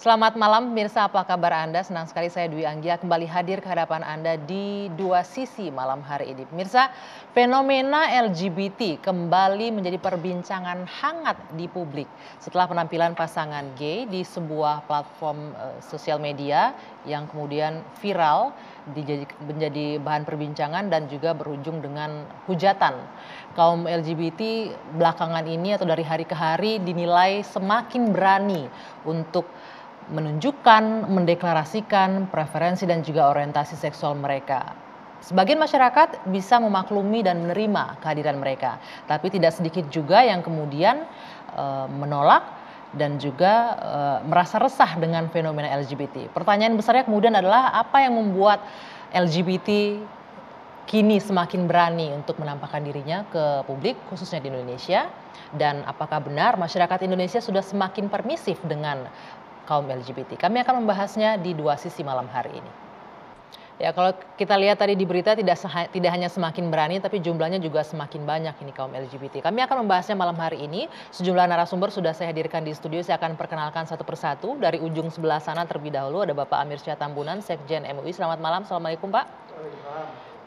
Selamat malam pemirsa, apa kabar Anda? Senang sekali saya Dwi Anggia kembali hadir ke hadapan Anda di Dua Sisi malam hari ini. Pemirsa, fenomena LGBT kembali menjadi perbincangan hangat di publik setelah penampilan pasangan gay di sebuah platform sosial media yang kemudian viral menjadi bahan perbincangan dan juga berujung dengan hujatan. Kaum LGBT belakangan ini atau dari hari ke hari dinilai semakin berani untuk menunjukkan, mendeklarasikan preferensi dan juga orientasi seksual mereka. Sebagian masyarakat bisa memaklumi dan menerima kehadiran mereka, tapi tidak sedikit juga yang kemudian menolak dan juga merasa resah dengan fenomena LGBT. Pertanyaan besarnya kemudian adalah apa yang membuat LGBT kini semakin berani untuk menampakkan dirinya ke publik, khususnya di Indonesia, dan apakah benar masyarakat Indonesia sudah semakin permisif dengan kaum LGBT. Kami akan membahasnya di Dua Sisi malam hari ini. Ya, kalau kita lihat tadi di berita tidak hanya semakin berani tapi jumlahnya juga semakin banyak ini kaum LGBT. Kami akan membahasnya malam hari ini. Sejumlah narasumber sudah saya hadirkan di studio. Saya akan perkenalkan satu persatu. Dari ujung sebelah sana terlebih dahulu ada Bapak Amir Syah Tambunan, Sekjen MUI. Selamat malam. Assalamualaikum Pak.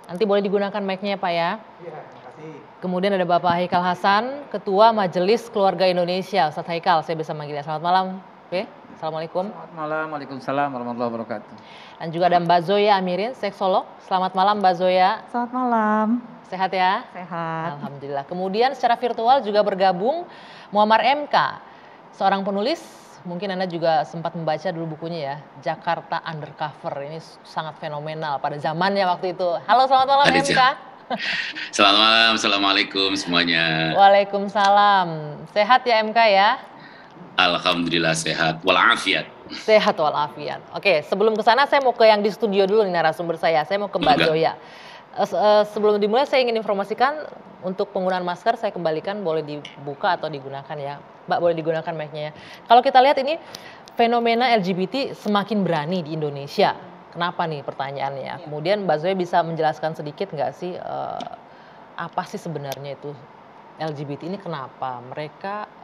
Nanti boleh digunakan mic-nya Pak ya. Iya, terima kasih. Kemudian ada Bapak Haikal Hasan, Ketua Majelis Keluarga Indonesia. Ustadz Haikal, saya bisa manggilnya. Selamat malam. Oke. Assalamualaikum. Selamat malam, waalaikumsalam warahmatullahi wabarakatuh. Dan juga ada Mbak Zoya Amirin, seksolog. Selamat malam Mbak Zoya. Selamat malam. Sehat ya? Sehat. Alhamdulillah. Kemudian secara virtual juga bergabung Muammar MK, seorang penulis. Mungkin Anda juga sempat membaca dulu bukunya ya, Jakarta Undercover. Ini sangat fenomenal pada zamannya waktu itu. Halo, selamat malam MK. Selamat malam, assalamualaikum semuanya. Waalaikumsalam. Sehat ya MK ya? Alhamdulillah sehat walafiat. Sehat walafiat. Oke, sebelum ke sana saya mau ke yang di studio dulu nih narasumber saya. Saya mau ke Mbak Zoya. Sebelum dimulai saya ingin informasikan untuk penggunaan masker saya kembalikan, boleh dibuka atau digunakan ya. Mbak boleh digunakan mic-nya ya. Kalau kita lihat ini fenomena LGBT semakin berani di Indonesia. Kenapa nih pertanyaannya? Kemudian Mbak Zoya bisa menjelaskan sedikit nggak sih apa sih sebenarnya itu LGBT ini, kenapa mereka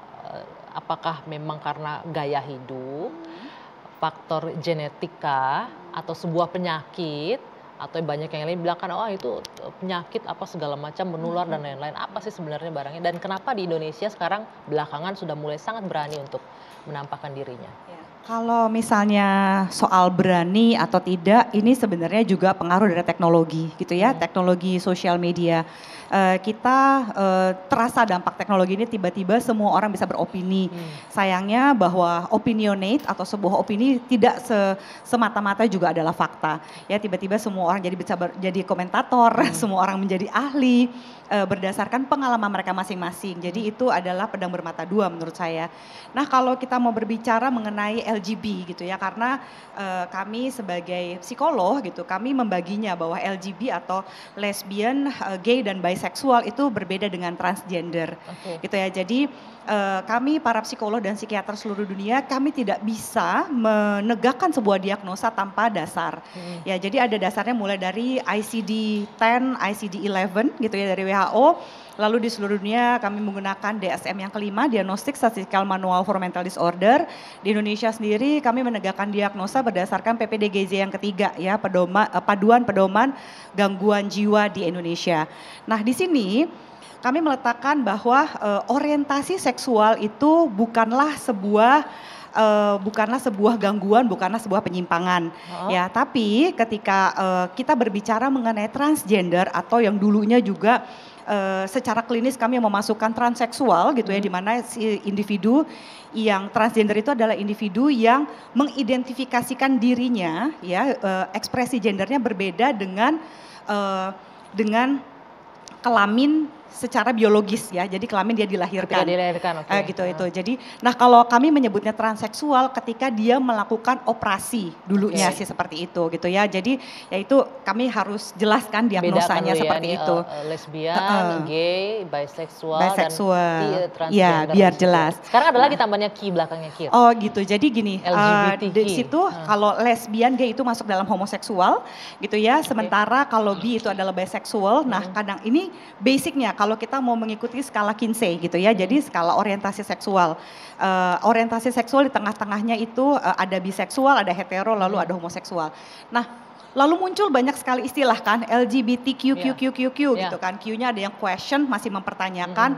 apakah memang karena gaya hidup, faktor genetika, atau sebuah penyakit, atau banyak yang lain bilang kan oh itu penyakit apa segala macam menular dan lain-lain. Apa sih sebenarnya barangnya dan kenapa di Indonesia sekarang belakangan sudah mulai sangat berani untuk menampakkan dirinya? Kalau misalnya soal berani atau tidak, ini sebenarnya juga pengaruh dari teknologi gitu ya, teknologi sosial media. Kita terasa dampak teknologi ini tiba-tiba semua orang bisa beropini. Sayangnya bahwa opinionate atau sebuah opini tidak semata-mata juga adalah fakta. Ya tiba-tiba semua orang jadi komentator, semua orang menjadi ahli berdasarkan pengalaman mereka masing-masing. Jadi itu adalah pedang bermata dua menurut saya. Nah kalau kita mau berbicara mengenai LGB gitu ya, karena kami sebagai psikolog gitu, kami membaginya bahwa LGB atau lesbian, gay dan bisexual itu berbeda dengan transgender, gitu ya. Jadi kami para psikolog dan psikiater seluruh dunia, kami tidak bisa menegakkan sebuah diagnosa tanpa dasar. Ya, jadi ada dasarnya mulai dari ICD-10, ICD-11 gitu ya dari WHO. Lalu di seluruh dunia kami menggunakan DSM yang kelima, Diagnostic Statistical Manual for Mental Disorder. Di Indonesia sendiri kami menegakkan diagnosa berdasarkan PPDGJ yang ketiga ya, Paduan Pedoman Gangguan Jiwa di Indonesia. Nah di sini kami meletakkan bahwa orientasi seksual itu bukanlah sebuah gangguan, bukanlah sebuah penyimpangan. Ya, tapi ketika kita berbicara mengenai transgender atau yang dulunya juga secara klinis kami memasukkan transseksual gitu ya, di mana si individu yang transgender itu adalah individu yang mengidentifikasikan dirinya ya, ekspresi gendernya berbeda dengan kelamin secara biologis ya, jadi kelamin dia dilahirkan. Gitu itu. Jadi, nah kalau kami menyebutnya transseksual ketika dia melakukan operasi dulunya sih seperti itu gitu ya. Jadi ya itu kami harus jelaskan diagnosanya seperti itu. Lesbian, gay, bisexual dan transgender. Ya biar jelas. Sekarang ada lagi tambahnya ki belakangnya ki. Oh gitu. Jadi gini, LGBTQ. di situ kalau lesbian, gay itu masuk dalam homoseksual gitu ya. Sementara kalau bi itu adalah bisexual. Nah kadang ini basicnya kalau kita mau mengikuti skala Kinsey gitu ya, jadi skala orientasi seksual. Orientasi seksual di tengah-tengahnya itu ada biseksual, ada hetero, lalu ada homoseksual. Nah, lalu muncul banyak sekali istilah kan, LGBTQ gitu kan. Q-nya ada yang question, masih mempertanyakan.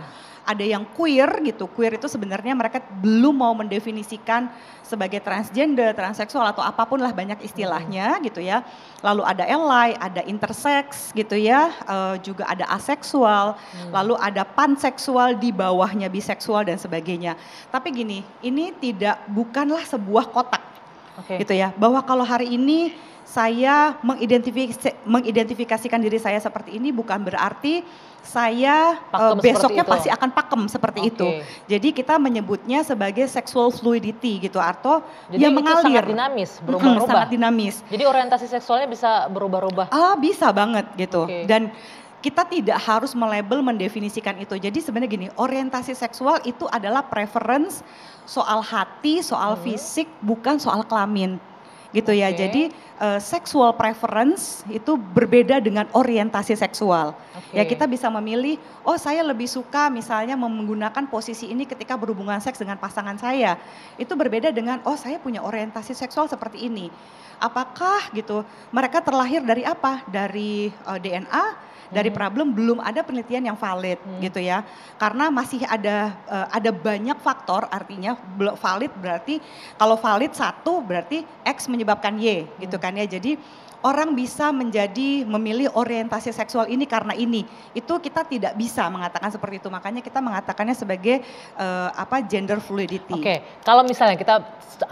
Ada yang queer gitu, queer itu sebenarnya mereka belum mau mendefinisikan sebagai transgender, transseksual atau apapun lah banyak istilahnya gitu ya. Lalu ada ally, ada intersex gitu ya, juga ada aseksual, lalu ada panseksual di bawahnya biseksual dan sebagainya. Tapi gini, ini bukanlah sebuah kotak gitu ya, bahwa kalau hari ini saya mengidentifikasikan diri saya seperti ini bukan berarti saya besoknya pasti akan pakem seperti itu. Jadi kita menyebutnya sebagai sexual fluidity gitu, atau jadi yang mengalir. Sangat dinamis, berubah-ubah. Sangat dinamis. Jadi orientasi seksualnya bisa berubah-ubah. Bisa banget gitu. Dan kita tidak harus melabel, mendefinisikan itu. Jadi sebenarnya gini, orientasi seksual itu adalah preference soal hati, soal fisik, bukan soal kelamin. Gitu ya. Jadi sexual preference itu berbeda dengan orientasi seksual. Ya kita bisa memilih, oh saya lebih suka misalnya menggunakan posisi ini ketika berhubungan seks dengan pasangan saya. Itu berbeda dengan, oh saya punya orientasi seksual seperti ini. Apakah gitu, mereka terlahir dari apa? Dari DNA, dari problem, belum ada penelitian yang valid gitu ya. Karena masih ada banyak faktor, artinya valid berarti kalau valid satu berarti X menyebabkan Y gitu kan ya. Jadi orang bisa memilih orientasi seksual ini karena ini. Itu kita tidak bisa mengatakan seperti itu. Makanya kita mengatakannya sebagai gender fluidity. Kalau misalnya kita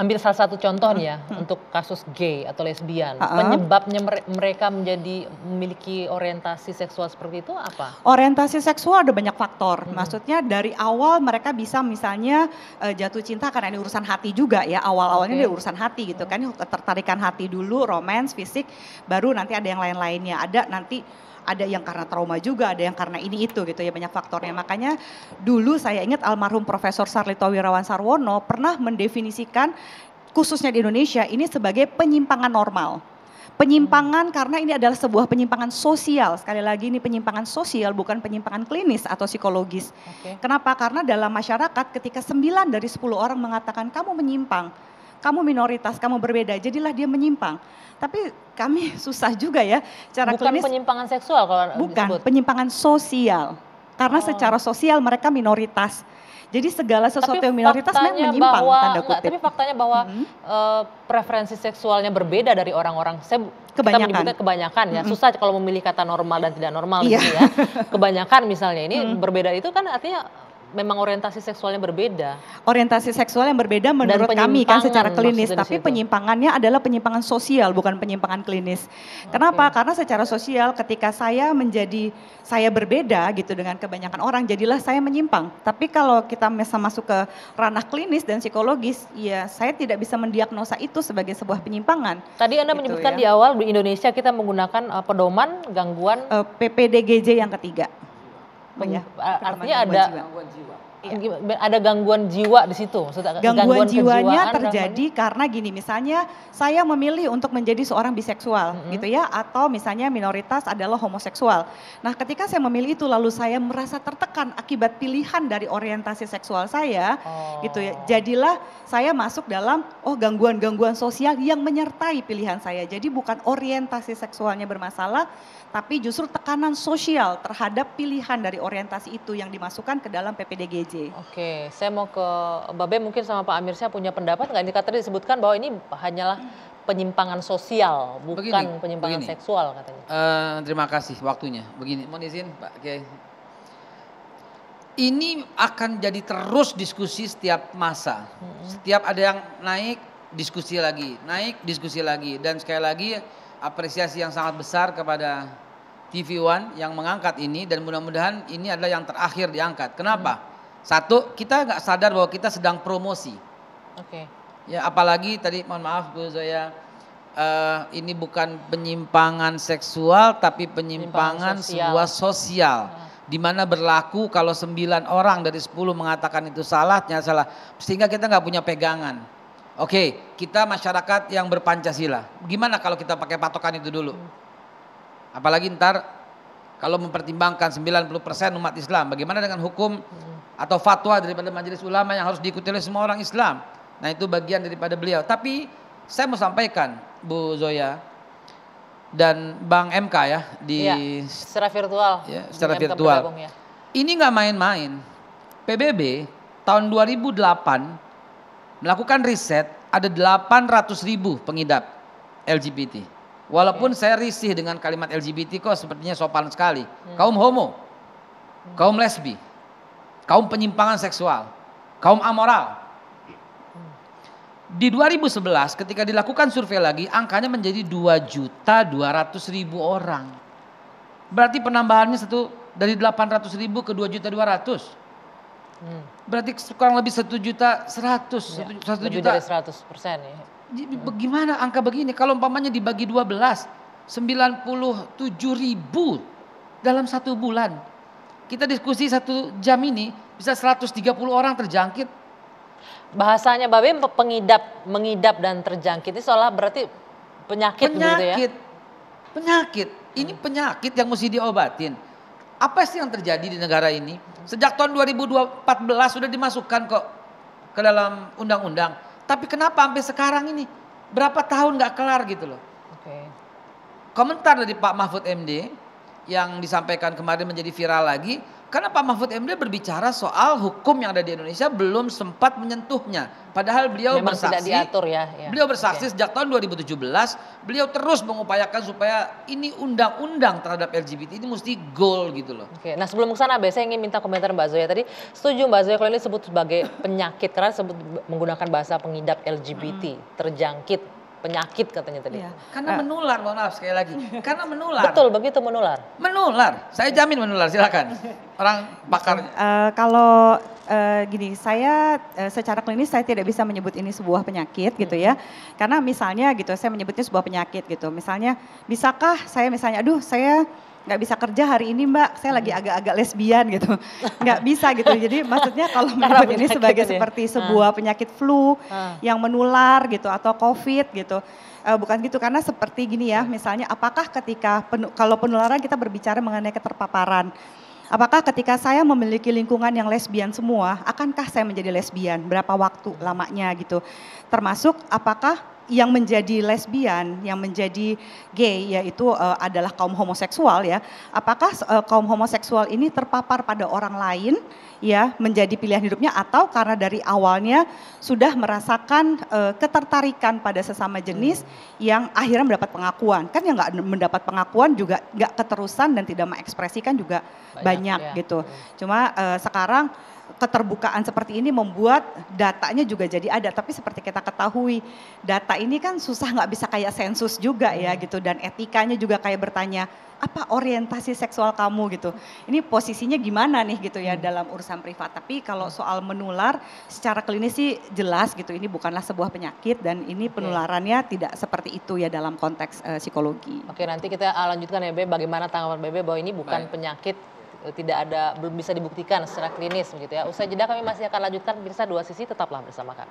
ambil salah satu contoh nih ya untuk kasus gay atau lesbian, penyebabnya mereka memiliki orientasi seksual seperti itu apa? Orientasi seksual ada banyak faktor. Maksudnya dari awal mereka bisa misalnya jatuh cinta karena ini urusan hati juga ya. Awal-awalnya dia urusan hati gitu kan, ketertarikan hati dulu, romance, fisik, baru nanti ada yang lain-lainnya. Ada yang karena trauma juga, ada yang karena ini itu gitu ya, banyak faktornya. Makanya dulu saya ingat almarhum Profesor Sarlito Wirawan Sarwono pernah mendefinisikan khususnya di Indonesia ini sebagai penyimpangan normal. Penyimpangan karena ini adalah sebuah penyimpangan sosial. Sekali lagi ini penyimpangan sosial, bukan penyimpangan klinis atau psikologis. Kenapa? Karena dalam masyarakat ketika 9 dari 10 orang mengatakan kamu menyimpang, kamu minoritas, kamu berbeda, jadilah dia menyimpang. Tapi kami susah juga ya cara klinis. Bukan penyimpangan seksual kalau bukan, penyimpangan sosial. Karena secara sosial mereka minoritas. Jadi segala sesuatu yang minoritas memang menyimpang, tanda kutip. Tapi faktanya bahwa preferensi seksualnya berbeda dari orang-orang. Kita menyebutnya kebanyakan ya. Susah kalau memilih kata normal dan tidak normal gitu ya. Kebanyakan misalnya ini berbeda itu kan artinya memang orientasi seksualnya berbeda. Orientasi seksual yang berbeda menurut kami kan secara klinis, tapi penyimpangannya adalah penyimpangan sosial bukan penyimpangan klinis. Kenapa? Karena secara sosial ketika saya berbeda gitu dengan kebanyakan orang, jadilah saya menyimpang. Tapi kalau kita masuk ke ranah klinis dan psikologis, ya saya tidak bisa mendiagnosa itu sebagai sebuah penyimpangan. Tadi Anda menyebutkan di awal di Indonesia kita menggunakan pedoman gangguan PPDGJ yang ketiga. Artinya ada gangguan jiwa di situ. Gangguan jiwanya terjadi karena gini, misalnya saya memilih untuk menjadi seorang biseksual gitu ya, atau misalnya minoritas adalah homoseksual. Nah ketika saya memilih itu lalu saya merasa tertekan akibat pilihan dari orientasi seksual saya gitu ya, jadilah saya masuk dalam gangguan-gangguan sosial yang menyertai pilihan saya. Jadi bukan orientasi seksualnya bermasalah, tapi justru tekanan sosial terhadap pilihan dari orientasi itu yang dimasukkan ke dalam PPDGJ. Saya mau ke Mbak Bem, mungkin sama Pak Amirsya punya pendapat nggak? Ini tadi disebutkan bahwa ini hanyalah penyimpangan sosial, bukan penyimpangan seksual katanya. Terima kasih waktunya. Begini, mohon izin Pak Kiai. Ini akan jadi terus diskusi setiap masa. Setiap ada yang naik, diskusi lagi. Naik, diskusi lagi. Dan sekali lagi apresiasi yang sangat besar kepada TV One yang mengangkat ini, dan mudah-mudahan ini adalah yang terakhir diangkat. Kenapa? Satu, kita nggak sadar bahwa kita sedang promosi. Ya, apalagi tadi mohon maaf Bu Zoya, ini bukan penyimpangan seksual tapi penyimpangan sebuah sosial. Di mana berlaku kalau 9 orang dari 10 mengatakan itu salah, ternyata salah. Sehingga kita nggak punya pegangan. Kita masyarakat yang berpancasila. Gimana kalau kita pakai patokan itu dulu? Apalagi ntar Kalau mempertimbangkan 90% umat Islam, bagaimana dengan hukum atau fatwa daripada majelis ulama yang harus diikuti oleh semua orang Islam? Nah itu bagian daripada beliau. Tapi saya mau sampaikan Bu Zoya dan Bang MK ya di secara virtual. Ya, secara MK virtual. bergabung, ya. Ini nggak main-main. PBB tahun 2008 melakukan riset ada 800.000 pengidap LGBT. Walaupun saya risih dengan kalimat LGBT kok sepertinya sopan sekali. Kaum homo, kaum lesbi, kaum penyimpangan seksual, kaum amoral. Di 2011 ketika dilakukan survei lagi angkanya menjadi 2.200.000 orang. Berarti penambahannya dari 800.000 ke 2.200.000. Berarti kurang lebih 1.100.000. Lebih dari 100% ya. Bagaimana angka begini? Kalau umpamanya dibagi 12, 97.000 dalam 1 bulan. Kita diskusi 1 jam ini bisa 130 orang terjangkit. Bahasanya Babe mengidap dan terjangkit itu seolah berarti penyakit begitu ya? Penyakit. Ini penyakit yang mesti diobatin. Apa sih yang terjadi di negara ini? Sejak tahun 2014 sudah dimasukkan kok ke dalam undang-undang. Tapi kenapa sampai sekarang ini berapa tahun nggak kelar gitu loh? Komentar dari Pak Mahfud MD yang disampaikan kemarin menjadi viral lagi. Karena Pak Mahfud MD berbicara soal hukum yang ada di Indonesia belum sempat menyentuhnya. Padahal beliau memang bersaksi, tidak diatur ya. Beliau bersaksi sejak tahun 2017, beliau terus mengupayakan supaya ini undang-undang terhadap LGBT ini mesti goal gitu loh. Nah sebelum ke sana saya ingin minta komentar Mbak Zoya tadi. Setuju Mbak Zoya kalau ini disebut sebagai penyakit karena menggunakan bahasa pengidap LGBT, terjangkit. Penyakit katanya tadi. Karena menular, mohon maaf sekali lagi. Karena menular. Betul, begitu menular. Menular, saya jamin menular, silakan. Orang pakar. Kalau gini, saya secara klinis saya tidak bisa menyebut ini sebuah penyakit gitu ya. Karena misalnya gitu, saya menyebutnya sebuah penyakit gitu. Misalnya, bisakah saya aduh saya nggak bisa kerja hari ini Mbak, saya lagi agak-agak lesbian gitu. Nggak bisa gitu, jadi maksudnya kalau menyebut ini sebagai seperti sebuah penyakit flu yang menular gitu atau COVID gitu. Bukan gitu, karena seperti gini ya, misalnya apakah ketika, kalau penularan kita berbicara mengenai keterpaparan. Apakah ketika saya memiliki lingkungan yang lesbian semua, akankah saya menjadi lesbian? Berapa waktu lamanya gitu. Termasuk apakah yang menjadi lesbian, yang menjadi gay yaitu adalah kaum homoseksual ya. Apakah kaum homoseksual ini terpapar pada orang lain ya menjadi pilihan hidupnya atau karena dari awalnya sudah merasakan ketertarikan pada sesama jenis yang akhirnya mendapat pengakuan. Kan yang nggak mendapat pengakuan juga nggak keterusan dan tidak mengekspresikan juga banyak ya. Gitu. Cuma sekarang keterbukaan seperti ini membuat datanya juga jadi ada, tapi seperti kita ketahui data ini kan susah, nggak bisa kayak sensus juga ya gitu, dan etikanya juga kayak bertanya apa orientasi seksual kamu gitu, ini posisinya gimana nih gitu ya dalam urusan privat. Tapi kalau soal menular secara klinis sih jelas gitu, ini bukanlah sebuah penyakit dan ini penularannya tidak seperti itu ya dalam konteks psikologi. Oke, nanti kita lanjutkan ya Bebe, bagaimana tanggapan Bebe bahwa ini bukan penyakit, belum bisa dibuktikan secara klinis begitu ya. Usai jeda kami masih akan lanjutkan, pemirsa Dua Sisi, tetaplah bersama kami.